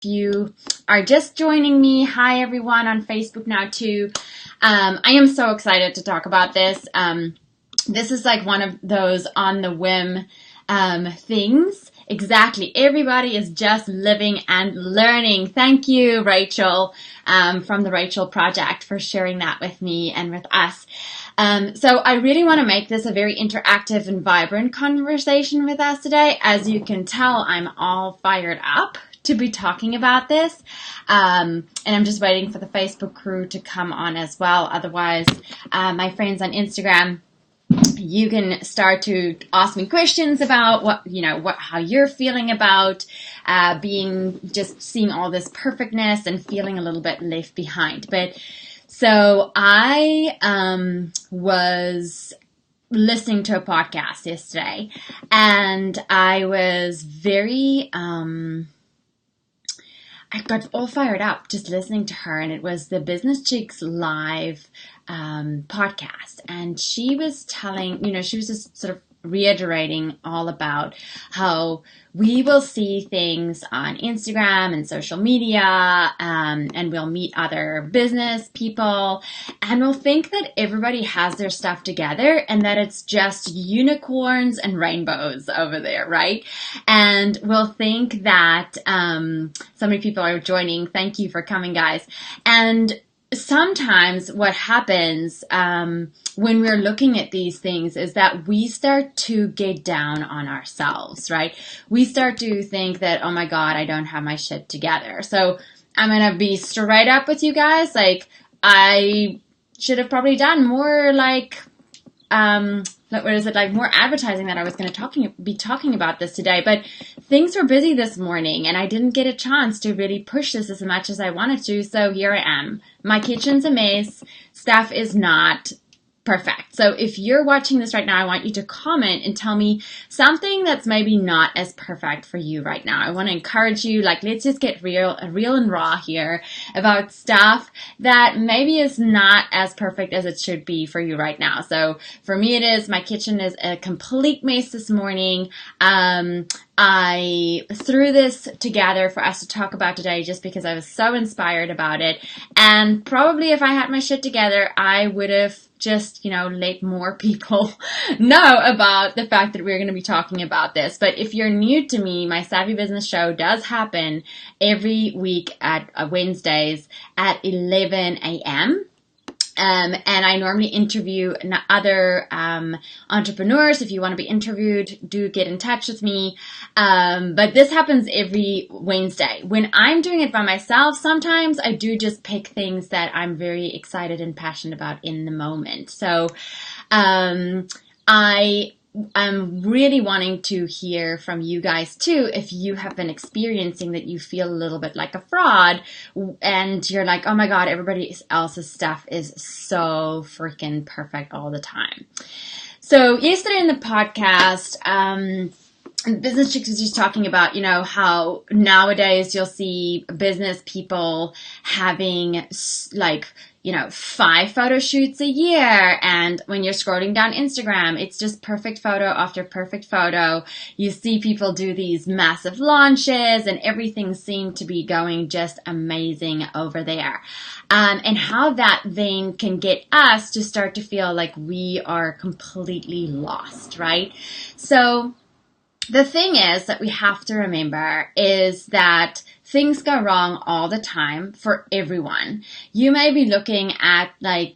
you are just joining me, hi everyone on Facebook now too. I am so excited to talk about this. This is like one of those on the whim things. Exactly. Everybody is just living and learning. Thank you, Rachel, from the Rachel Project, for sharing that with me and with us. So I really want to make this a very interactive and vibrant conversation with us today. As you can tell, I'm all fired up to be talking about this. And I'm just waiting for the Facebook crew to come on as well. Otherwise, my friends on Instagram, you can start to ask me questions about how you're feeling about seeing all this perfectness and feeling a little bit left behind. But so I was listening to a podcast yesterday, and I was I got all fired up just listening to her, and it was the Business Chicks Live podcast, and she was she was just sort of reiterating all about how we will see things on Instagram and social media, and we'll meet other business people, and we'll think that everybody has their stuff together and that it's just unicorns and rainbows over there, right? And we'll think that so many people are joining. Thank you for coming, guys. And sometimes what happens when we're looking at these things is that we start to get down on ourselves, right? We start to think that, oh my God, I don't have my shit together. So I'm going to be straight up with you guys. Like, I should have probably done more more advertising that I was going to be talking about this today, but things were busy this morning and I didn't get a chance to really push this as much as I wanted to. So here I am. My kitchen's a mess. Stuff is not perfect. So if you're watching this right now, I want you to comment and tell me something that's maybe not as perfect for you right now. I want to encourage you, let's just get real and raw here about stuff that maybe is not as perfect as it should be for you right now. So for me, it is. My kitchen is a complete mess this morning. I threw this together for us to talk about today just because I was so inspired about it. And probably if I had my shit together, I would have just, let more people know about the fact that we're going to be talking about this. But if you're new to me, my Savvy Business Show does happen every week at Wednesdays at 11 a.m. And I normally interview other entrepreneurs. If you want to be interviewed, do get in touch with me. But this happens every Wednesday. When I'm doing it by myself, sometimes I do just pick things that I'm very excited and passionate about in the moment. So I'm really wanting to hear from you guys too. If you have been experiencing that you feel a little bit like a fraud and you're like, oh my God, everybody else's stuff is so freaking perfect all the time. So yesterday in the podcast, Business Chicks was just talking about, how nowadays you'll see business people having 5 photo shoots a year. And when you're scrolling down Instagram, it's just perfect photo after perfect photo. You see people do these massive launches and everything seemed to be going just amazing over there. And how that then can get us to start to feel like we are completely lost, right? So the thing is that we have to remember is that things go wrong all the time for everyone. You may be looking at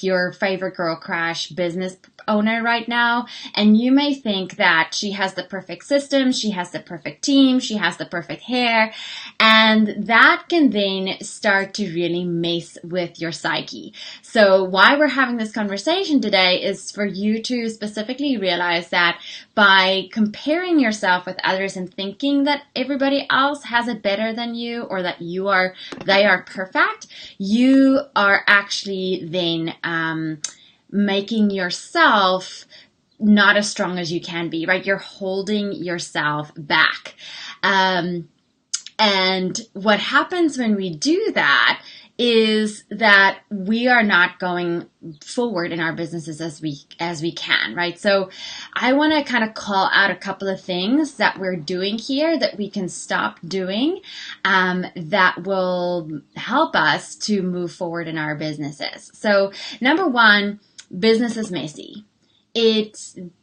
your favorite girl crush business owner right now, and you may think that she has the perfect system, she has the perfect team, she has the perfect hair, and that can then start to really mess with your psyche. So why we're having this conversation today is for you to specifically realize that by comparing yourself with others and thinking that everybody else has it better than you or that they are perfect, you are actually then making yourself not as strong as you can be, right? You're holding yourself back. And what happens when we do that is that we are not going forward in our businesses as we can, right? So I want to kind of call out a couple of things that we're doing here that we can stop doing, that will help us to move forward in our businesses. So number one, business is messy.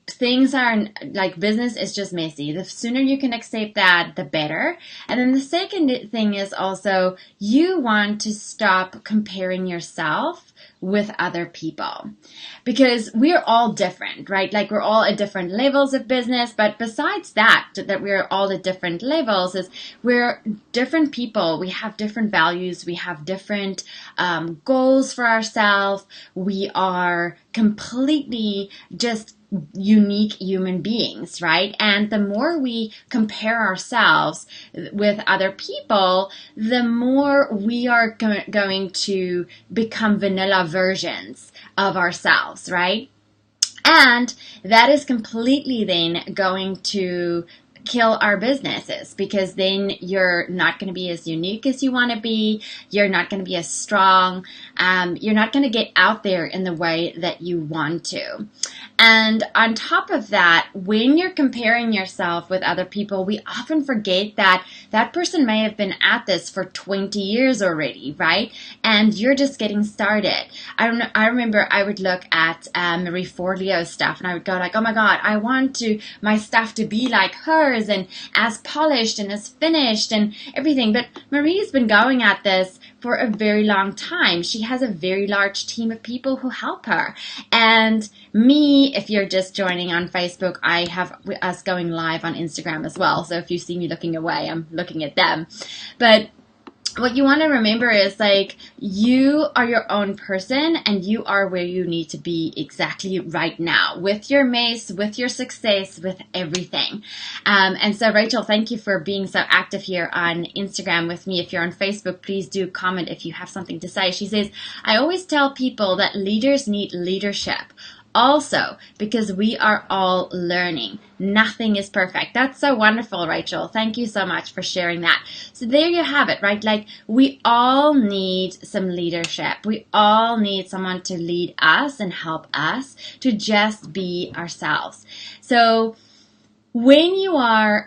Things are like, business is just messy. The sooner you can accept that, the better. And then the second thing is also, you want to stop comparing yourself with other people, because we're all different, right? Like, we're all at different levels of business, but besides that we're all at different levels, is we're different people. We have different values. We have different goals for ourselves. We are completely just unique human beings, right? And the more we compare ourselves with other people, the more we are going to become vanilla versions of ourselves, right? And that is completely then going to kill our businesses, because then you're not going to be as unique as you want to be. You're not going to be as strong. You're not going to get out there in the way that you want to. And on top of that, when you're comparing yourself with other people, we often forget that that person may have been at this for 20 years already, right? And you're just getting started. I remember I would look at Marie Forleo's stuff, and I would go like, oh my God, I want my stuff to be like hers and as polished and as finished and everything. But Marie's been going at this for a very long time. She has a very large team of people who help her. And me, if you're just joining on Facebook, I have us going live on Instagram as well. So if you see me looking away, I'm looking at them. But what you want to remember is, like, you are your own person, and you are where you need to be exactly right now, with your mess, with your success, with everything. And so, Rachel, thank you for being so active here on Instagram with me. If you're on Facebook, please do comment if you have something to say. She says, I always tell people that leaders need leadership. Also, because we are all learning. Nothing is perfect. That's so wonderful, Rachel. Thank you so much for sharing that. So there you have it, right? Like, we all need some leadership. We all need someone to lead us and help us to just be ourselves. So when you are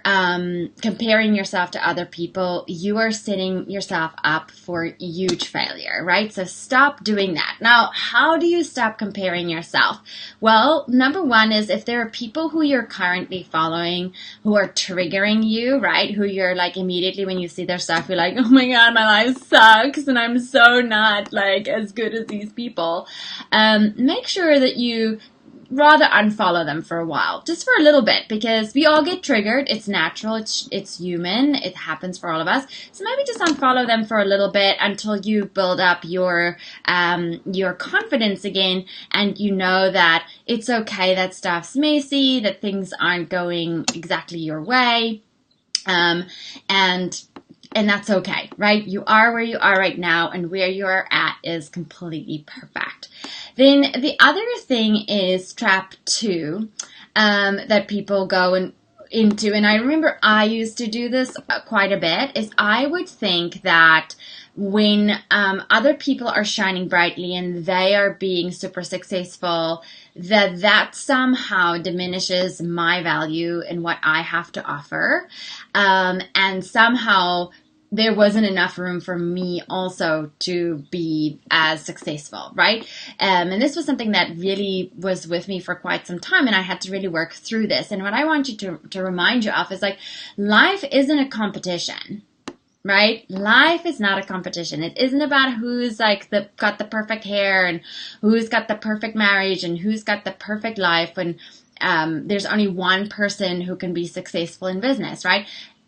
comparing yourself to other people, you are setting yourself up for huge failure, right? So stop doing that. Now, how do you stop comparing yourself? Well, number one is, if there are people who you're currently following who are triggering you, right? Who you're like, immediately when you see their stuff, you're like, oh my God, my life sucks and I'm so not like as good as these people. Make sure that you rather unfollow them for a while, just for a little bit, because we all get triggered. It's natural. It's human. It happens for all of us. So maybe just unfollow them for a little bit until you build up your confidence again, and you know that it's okay, that stuff's messy, that things aren't going exactly your way, and that's okay, right? You are where you are right now, and where you are at is completely perfect. Then the other thing is trap 2, that people go into, and I remember I used to do this quite a bit, is I would think that when other people are shining brightly and they are being super successful, that somehow diminishes my value and what I have to offer, and somehow there wasn't enough room for me also to be as successful, right? And this was something that really was with me for quite some time, and I had to really work through this. And what I want you to remind you of is, like, life isn't a competition, right? Life is not a competition. It isn't about who's like got the perfect hair and who's got the perfect marriage and who's got the perfect life. And there's only one person who can be successful in business, right?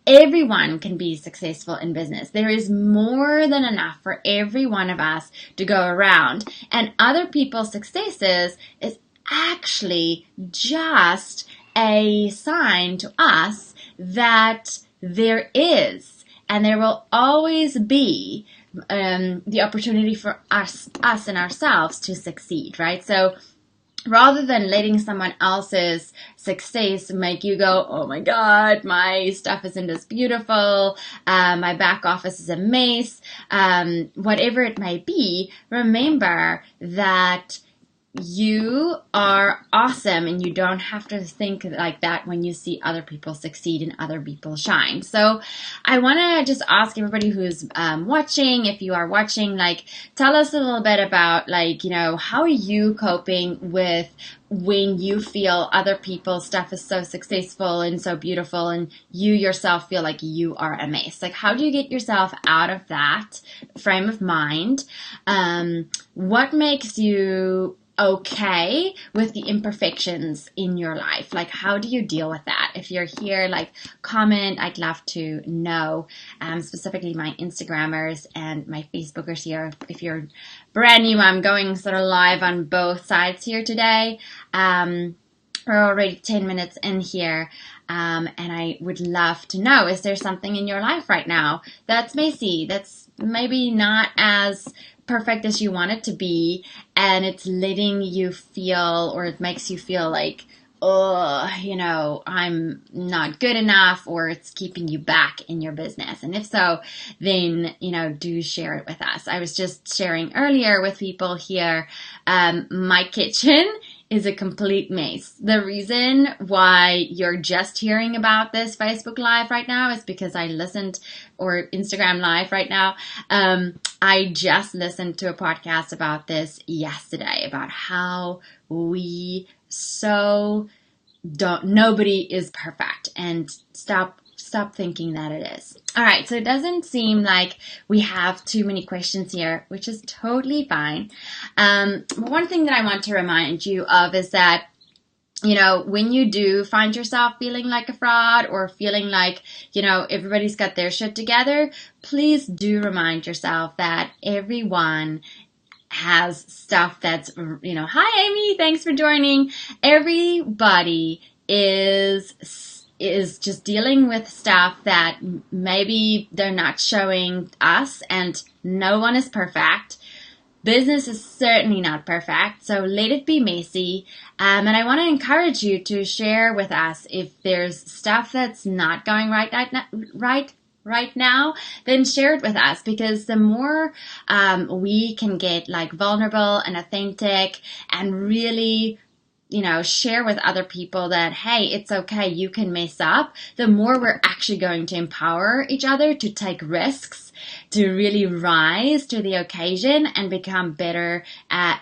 Everyone can be successful in business. There is more than enough for every one of us to go around. And other people's successes is actually just a sign to us that there is, and there will always be, the opportunity for us and ourselves to succeed, right? So rather than letting someone else's success make you go, oh my God, my stuff isn't as beautiful, my back office is a mess, whatever it may be, remember that you are awesome and you don't have to think like that when you see other people succeed and other people shine. So I want to just ask everybody who's watching, if you are watching, like, tell us a little bit about, like, you know, how are you coping with when you feel other people's stuff is so successful and so beautiful and you yourself feel like you are a mess? Like, how do you get yourself out of that frame of mind? What makes you okay with the imperfections in your life? Like, how do you deal with that? If you're here, like, comment. I'd love to know, specifically my Instagrammers and my Facebookers here. If you're brand new, I'm going sort of live on both sides here today. We're already 10 minutes in here. And I would love to know, is there something in your life right now that's messy, that's maybe not as perfect as you want it to be, and it's letting you feel, or it makes you feel like, oh, you know, I'm not good enough, or it's keeping you back in your business? And if so, then, you know, do share it with us. I was just sharing earlier with people here, my kitchen is a complete mess. The reason why you're just hearing about this Facebook Live right now is because I listened, or Instagram Live right now, I just listened to a podcast about this yesterday, about how we nobody is perfect, and stop thinking that it is. All right, so it doesn't seem like we have too many questions here, which is totally fine. One thing that I want to remind you of is that, you know, when you do find yourself feeling like a fraud, or feeling like, you know, everybody's got their shit together, please do remind yourself that everyone has stuff that's, you know, hi Amy, thanks for joining. Everybody is just dealing with stuff that maybe they're not showing us, and no one is perfect. Business is certainly not perfect, so let it be messy. And I want to encourage you to share with us if there's stuff that's not going right now, then share it with us, because the more we can get, like, vulnerable and authentic and really, you know, share with other people that, hey, it's okay, you can mess up, the more we're actually going to empower each other to take risks, to really rise to the occasion and become better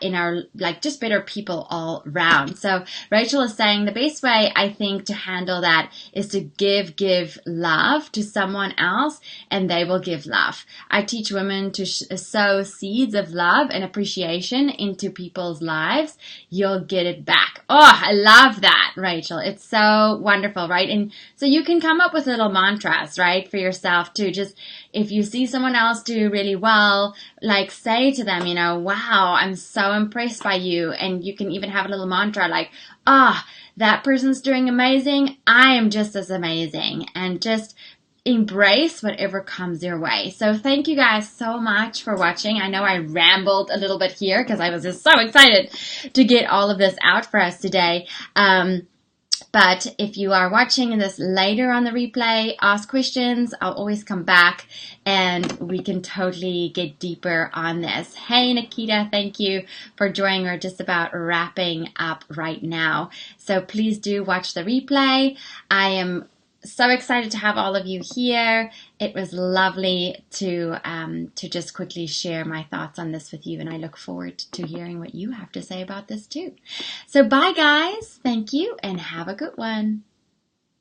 in our, like, just better people all around. So Rachel is saying the best way, I think, to handle that is to give love to someone else, and they will give love. I teach women to sow seeds of love and appreciation into people's lives. You'll get it back. Oh, I love that, Rachel. It's so wonderful, right? And so you can come up with little mantras, right, for yourself too. Just if you see someone else do really well, like, say to them, you know, wow, I'm so impressed by you. And you can even have a little mantra like, that person's doing amazing, I am just as amazing. And just embrace whatever comes your way. So thank you guys so much for watching. I know I rambled a little bit here because I was just so excited to get all of this out for us today. But if you are watching this later on the replay, ask questions. I'll always come back and we can totally get deeper on this. Hey, Nikita, thank you for joining. We're just about wrapping up right now. So please do watch the replay. I am so excited to have all of you here. It was lovely to just quickly share my thoughts on this with you, and I look forward to hearing what you have to say about this too. So bye guys, thank you, and have a good one.